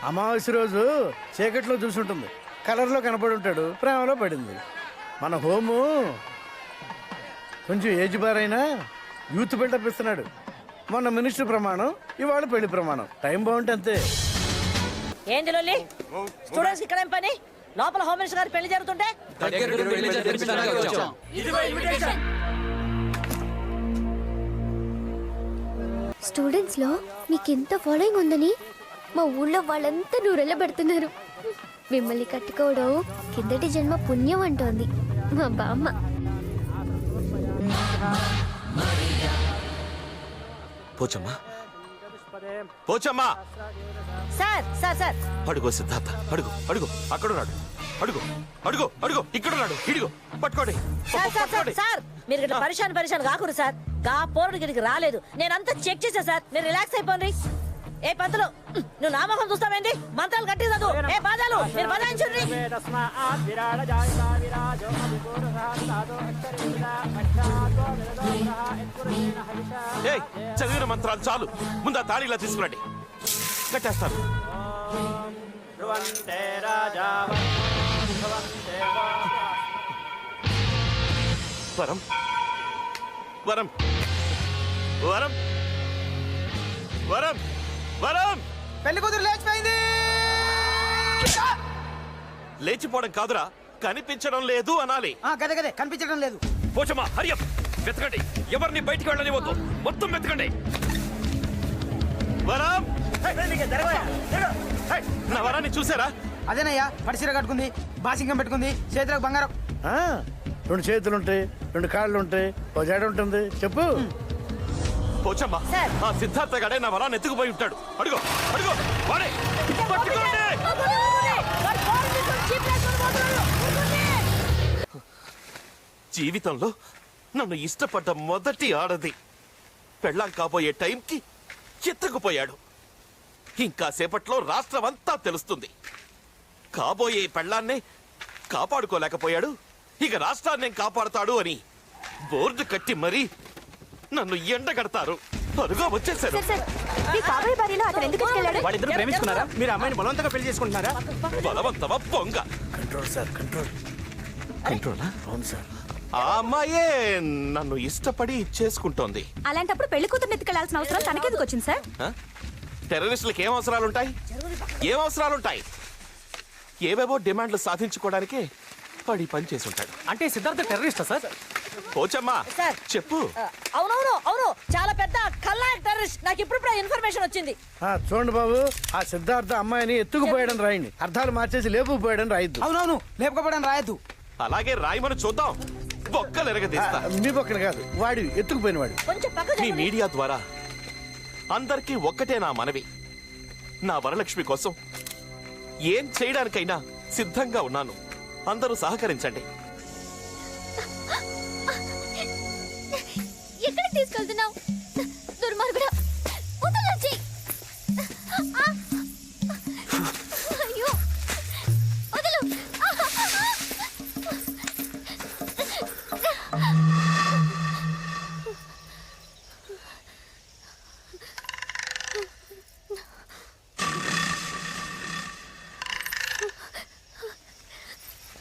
అమావాస్య రోజు చీకట్లో చూసుంటుంది, కలర్లో కనపడి ఉంటాడు, ప్రేమలో పడింది. మన హోము కొంచెం ఏజ్ బారైనా యూత్ బిల్డప్ ఇస్తున్నాడు. మొన్న మినిస్టర్ ప్రమాణం, ఇవాళ పెళ్లి ప్రమాణం. టైం బాగుంటే అంతే. ఏంది లొల్లి? స్టూడెంట్స్ ఇక్కడ ఏం పని? లోపల హోమ్ మినిస్టర్ గారి పెళ్లి జరుగుతుంటే స్టూడెంట్స్ లో మీకెంత ఫాలోయింగ్ ఉందని మా ఊళ్ళో వాళ్ళంతా నూరెళ్ళ పెడుతున్నారు. మిమ్మల్ని కట్టుకోవడం కిందటి జన్మ పుణ్యం అంటోంది మా బామ్మ. Pochamma, Pochamma. Sir sir sir అడుగో సిద్ధార్థ, అడుగు అడుగు, అక్కడున్నాడు. అడుగు అడుగు అడుగు, ఇక్కడున్నాడు. ఇడుగు పట్టుకోండి. సార్ సార్ సార్ సార్ మీరు ఇట్లా పరిశాన్ కాకూడదు సార్. గా పోరుడు గిడికి రాలేదు, నేనంతా చెక్ చేశా సార్. మీరు రిలాక్స్ అయిపోండి. ఏ పంతులు, నువ్వు నామకం చూస్తావేంటి? మంత్రాలు గట్టి చదువు. ఏ బాధాలు మీరు బదాయించండి. చదివిన మంత్రాలు చాలు, ముందు ఆ తాళిలా తీసుకురండి, కట్టేస్తాను. వరం వరం వరం వరం వరం. పెళ్లి కూతురు లేచిపోయింది. లేచిపోవడం కాదురా, కనిపించడం లేదు అనాలి. గదే గదే కనిపించడం లేదు. పోచమ్మా, హరియప్, వెతకండి. ఎవరిని బయటికి వెళ్ళని వద్దు, మొత్తం వెతకండి. వరం, నా వరాన్ని చూసారా? అదేనయ్యా, పడిసీర కట్టుకుంది, బాసింగం పెట్టుకుంది, చేతులకు బంగారం. రెండు చేతులు ఉంటాయి, రెండు కాళ్ళు ఉంటాయి, ఒక జడ ఉంటుంది. చెప్పు. పోచమ్మా, ఆ సిద్ధార్థ గడే నా వరాన్ని ఎత్తుకుపోయి ఉంటాడు. అడుగు అడుగు, వాడే పట్టుకోండి. జీవితంలో నన్ను ఇష్టపడ్డ మొదటి ఆడది పెళ్ళాం కాబోయే టైంకి ఎత్తుకుపోయాడు. ఇంకా సేపట్లో రాష్ట్రం అంతా తెలుస్తుంది. కాబోయే పెళ్ళాన్నే కాపాడుకోలేకపోయాడు, ఇక రాష్ట్రాన్ని కాపాడుతాడు అని బోర్డు కట్టి మరీ నన్ను ఎండగడతారు. త్వరగా వచ్చేసారు. వాళ్ళిద్దరు ప్రేమించుకున్నారా? మీరు అమ్మాయిని బలవంతంగా పెళ్లి చేసుకుంటున్నారా? బలవంతమా పొంగ? Control sir, control. కంట్రోలా? అవును సార్. ఆ అమ్మాయే నన్ను ఇష్టపడి చేసుకుంటోంది. అలాంటప్పుడు పెళ్లి కూతురు ఎత్తుకెళ్లాల్సిన అవసరం తనకెందుకు వచ్చింది సార్? టెర్రరిస్టులకు ఏం అవసరాలుంటాయి? ఏం అవసరాలుంటాయి? ఏవేవో డిమాండ్లు సాధించుకోవడానికే వాడి పని చేసి ఉంటాడు. అంటే సిద్ధార్థ టెర్రరిస్టా సార్? పోచమ్మా సార్ చెప్పు. అవునవును అవును, చాలా పెద్ద కల్లాయక్ టెర్రరిస్ట్. నాకు ఇప్పుడు ఇన్ఫర్మేషన్ వచ్చింది. చూడండి బాబు, ఆ సిద్ధార్థ అమ్మాయిని ఎత్తుకుపోయాడని రాయండి, అర్థాలు మార్చేసి లేపుకుపోయాడని రాయద్దు. అవునవును, లేపుకోపోవడం రాయద్దు. అలాగే రాయమని చూద్దాం. బొక్కలు ఎరగదీస్తా. మీ బొక్కలు కాదు, వాడి ఎత్తుకుపోయిన వాడు. కొంచెం పక్కకు మీ మీడియా ద్వారా అందరికీ ఒక్కటే నా మనవి. నా వరలక్ష్మి కోసం ఏం చేయడానికైనా సిద్ధంగా ఉన్నాను. అందరూ సహకరించండి. ఎక్కడికి తీసుకెళ్తున్నావు దుర్మార్గుడా? వదలొచ్చి. అయ్యో వదలు.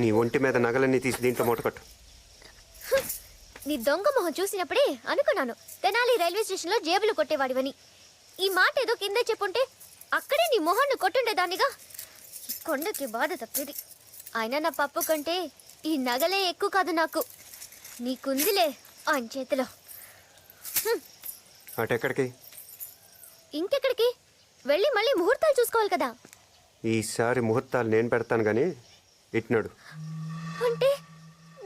నీ ఒంటి మీద నగలన్నీ తీసి దీంట్లో మూటకట్టు. నీ దొంగ మొహం చూసినప్పుడే అనుకున్నాను తెనాలి రైల్వే స్టేషన్ లో జేబులు కొట్టేవాడివని. ఈ మాట ఏదో కిందే చెప్పుంటే అక్కడే నీ మొహాన్ని కొట్టుండేదాన్నిగా. ఈ కొండకి బాధ తప్పేది. అయినా నా పప్పు కంటే ఈ నగలే ఎక్కువ కాదు నాకు. నీకుందిలే ఆయన చేతిలో. అటెక్కడికి? ఇంకెక్కడికి వెళ్ళి మళ్ళీ ముహూర్తాలు చూసుకోవాలి కదా. ఈసారి ముహూర్తాలు నేను పెడతాను గానీ ఇట్నాడు. అంటే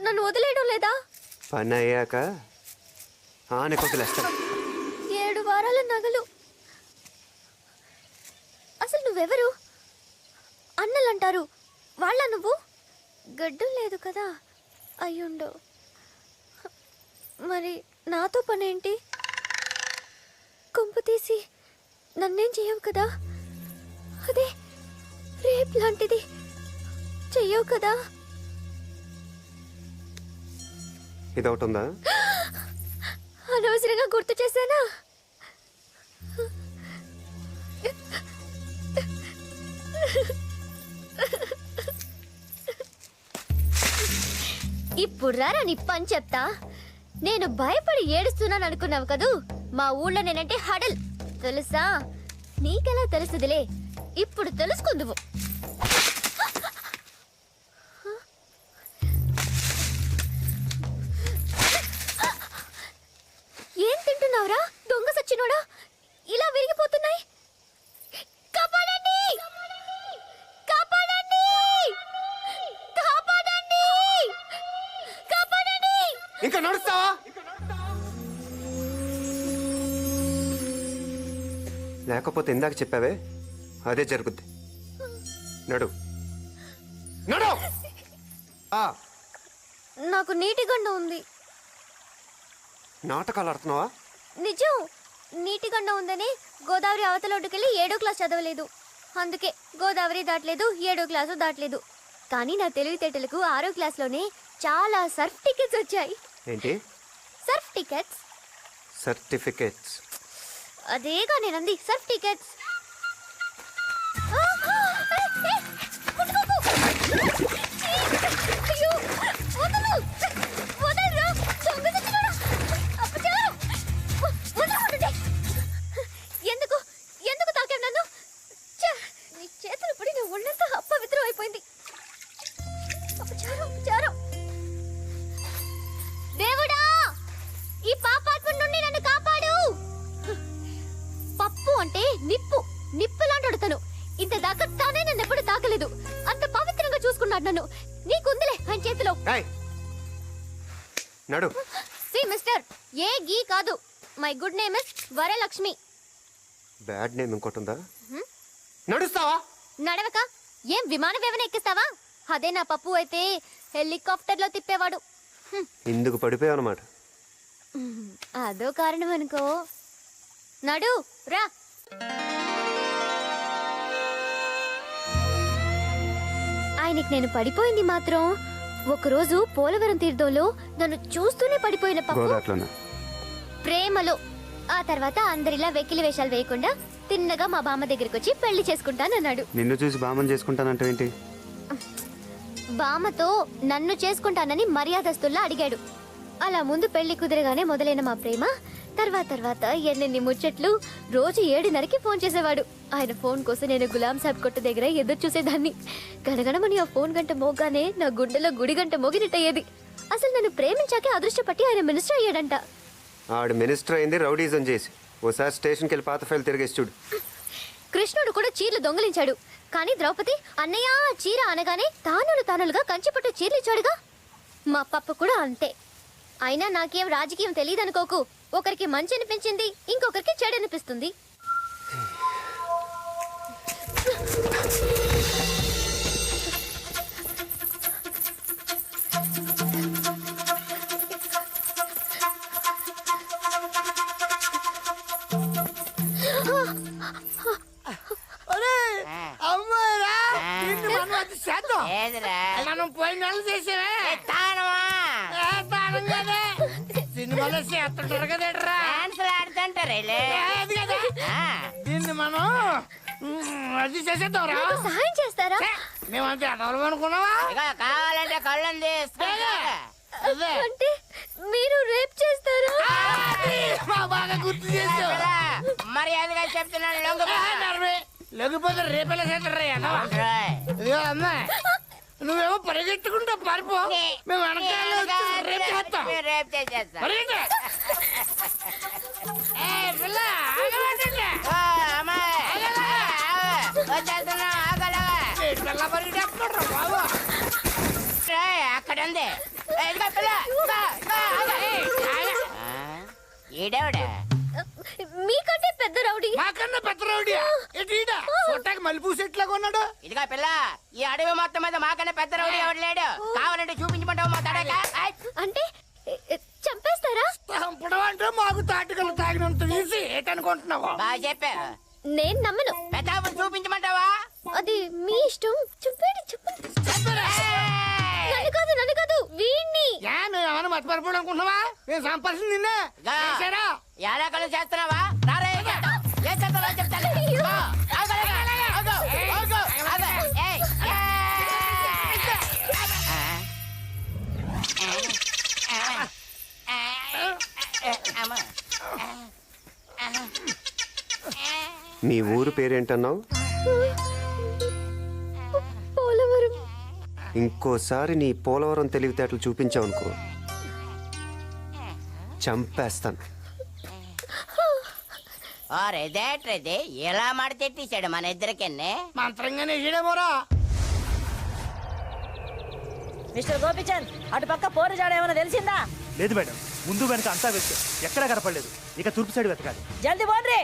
నన్ను వదిలేయడం లేదా? పని అయ్యాక ఆనకు వదిలేస్తాను. 7 వారాల నగలు. అసలు నువ్వెవరు? అన్నలంటారు, వాళ్ళ నువ్వు? గడ్డం లేదు కదా, అయ్యుండో. మరి నాతో పనేంటి? కొంపు తీసి నన్నేం చెయ్యవు కదా? అదే రేప్ లాంటిది చెయ్యవు కదా? ఇదొకటి ఉందా? అనవసరంగా గుర్తు చేశానా? ఇప్పుడు రారా నీ పని చెప్తా. నేను భయపడి ఏడుస్తున్నాను అనుకున్నావు కదూ. మా ఊళ్ళో నేనంటే హడల్ తెలుసా? నీకెలా తెలుసుదిలే, ఇప్పుడు తెలుసుకుందువు. ఏం తింటున్నావురా దొంగ సచ్చినోడా? ఇలా విరిగిపోతున్నాయి. కాపాడండి! కాపాడండి! కాపాడండి! కాపాడండి! ఇంకా నడుస్తావా? లేకపోతే ఇందాక చెప్పావే అదే జరుగుద్ది. నడు నడు. నాకు నీటి గండ ఉంది. నాటకాలు ఆడుతున్నావా? నిజం, నీటి గండ ఉందని గోదావరి అవతల ఒడ్డుకెళ్ళి 7వ క్లాస్ చదవలేదు. అందుకే గోదావరి దాటలేదు, 7వ క్లాసు దాటలేదు. కానీ నా తెలివితేటలకు 6వ క్లాస్లోనే చాలా సర్ఫ్ టికెట్స్ వచ్చాయి. ఏంటి? Surf tickets. సర్టిఫికేట్స్. అదేగా నేనంది, సర్ఫ్ టికెట్స్. అయ్యో, వదలు! వదలరా, దొంగ సచ్చినోడా! అపచారం! వదలమంటుంటే! ఎందుకు ఎందుకు తాకావు నన్ను? ఛ! నీ చేతులు పడి నా ఒళ్ళంతా అపవిత్రం అయిపోయింది. అపచారం, అపచారం! దేవుడా, ఈ పాపాత్మ నుండి నన్ను కాపాడు. పప్పు అంటే నిప్పు, నిప్పు లాంటి తను. ఇంత దాకా తానే నన్ను ఎప్పుడు తాకలేదు. అంత పవిత్రంగా చూసుకున్నాడు నన్ను. నీకుందిలే ఆయన చేతిలో. ఏయ్, నడు. సి మిస్టర్, ఏ గీ కాదు. My good name is Varalakshmi. Bad name ఇంకోటి ఉందా? నడుస్తావా? నడవక ఏం విమానం ఏమైనా ఎక్కిస్తావా? అదే నా పప్పు అయితే హెలికాప్టర్ లో తిప్పేవాడు. ఇందుకు పడిపోయావు అన్నమాట. అదో కారణం అనుకో. నడు రా. ఆయనకి నేను పడిపోయింది మాత్రం ఒకరోజు పోలవరం తీర్థంలో నన్ను చూస్తూనే పడిపోయిన పప్పు గోదాట్లోనా? ప్రేమలో. ఆ తర్వాత అందరిలా వెకిలి వేషాలు వేయకుండా తిన్నగా మా బామ్మ దగ్గరికి వచ్చి పెళ్లి చేసుకుంటానన్నాడు. నిన్ను చూసి బామని చేసుకుంటానంటే ఏంటి? బామ్మతో నన్ను చేసుకుంటానని మర్యాదస్తుల్లా అడిగాడు. అలా ముందు పెళ్లి కుదిరగానే మొదలైన మా ప్రేమ తర్వాత ఎన్నెన్ని ముచ్చట్లు. రోజు 7:30కి ఫోన్ చేసేవాడు. ఆయన ఫోన్ కోసం నేను గులాం సాబ్ కొట్టు దగ్గర ఎదురు చూసేదాన్ని. గడగడమని ఆ ఫోన్ గంట మోగానే నా గుండెలో గుడి గంట మోగినట్టయ్యేది. అసలు నన్ను ప్రేమించాకే అదృష్టపట్టి ఆయన మినిస్టర్ అయ్యాడంట. ఆడు మినిస్టర్ అయింది రౌడీజం చేసి. ఓసారి స్టేషన్కి వెళ్ళి పాత ఫైల్ తిరిగేసి చూడు. కృష్ణుడు కూడా చీరలు దొంగలించాడు. కానీ ద్రౌపది అన్నయ్య చీర అనగానే తానులుగా కంచిపట్టు చీరలిచ్చాడుగా. మా పప్ప కూడా అంతే. అయినా నాకేం రాజకీయం తెలియదనుకోకు. ఒకరికి మంచి అనిపించింది, ఇంకొకరికి చెడు అనిపిస్తుంది. అమ్మాయిరా, దీన్ని మనం అది చేద్దాం. ఏదిరా మనం పోయిన నెలలు చేసేవే తానమా తాళం కదా. సినిమాలో చేస్తుంటారు కదరా, డాన్సులు ఆడుతుంటారు అది కదా. దీన్ని మనం అది చేసేద్దాం రా. నాకు సహాయం చేస్తారా? మేమంతా ఎడవలం అనుకున్నావా? కావాలంటే కళ్ళని తీస్తా. అదే అంటే మీరు రేప్ చేస్తారా? మా బాగా గుర్తు చేసావు. మర్యాదగా చెప్తున్నాను లేకపోతే రేపేలా చేస్తారా? ఇదిగో అమ్మా, నువ్వేమో పరిగెత్తుకుంటా పారిపో, మేము వెనకాల వచ్చి రేపు చేస్తాం. రేపు చేసేస్తా. పరిగెత్తు. ఏయ్ పిల్ల, ఆగమంటుంటే. వచ్చేస్తున్నా ఆగలగా. ఈ పిల్ల పరిగెత్తుకుంటారా బాబు? అక్కడ ఉంది. ఈడేవిడ మీకంటే పెద్ద రౌడీ. మాకన్నా పెద్ద రౌడీ. చూడటానికి మల్లెపూ చెట్లాగా ఉన్నాడు. ఇదిగా పిల్ల, ఈ అడవి మొత్తం మీద మాకన్నా పెద్ద రౌడీ ఎవడు లేడు. కావాలంటే చూపించమంటావు మా తడక. అంటే చంపేస్తారా? చంపడం అంటే మాకు తాటికలు తాగినంత ఈజీ ఏంటనుకుంటున్నావు? బాగా చెప్పావు. నేను నమ్మను. పెద్ద చూపించమంటావా? అది మీ ఇష్టం. చెప్పండి. నన్ను కాదు వీణ్ణి. నువ్వేమైనా మర్చిపోవడం అనుకుంటున్నావా? నేను సంపాదించింది నిన్నే. చేశారా? ఎలాకలు చేస్తున్నావా? రారా, ఏం చేస్తావు? ఏం చేస్తావో చెప్తాను. ఆగు, ఆగు, ఆగు, ఆగు, ఆగు. మీ ఊరు పేరేంటన్నావు? పోలవరం. ఇంకోసారి నీ పోలవరం తెలివితేటలు చూపించావనుకో చంపేస్తాను. ರೆದೆ ఎలా ಮಾಡ್ತಿಟ್ಟಿಸಾడు మన ఇద్దరికెన్నే మంత్రంగానే వేసాడేమోరా. మిస్టర్ గోపిచంద్ అటు పక్క పోరు జాడ ఏమైనా తెలిసిందా? లేదు మేడం, ముందు వెనక అంతా వెతికాం, ఎక్కడా కనపడలేదు. ఇక తూర్పు సైడ్ వెతకాలి. జల్దీ పోండి.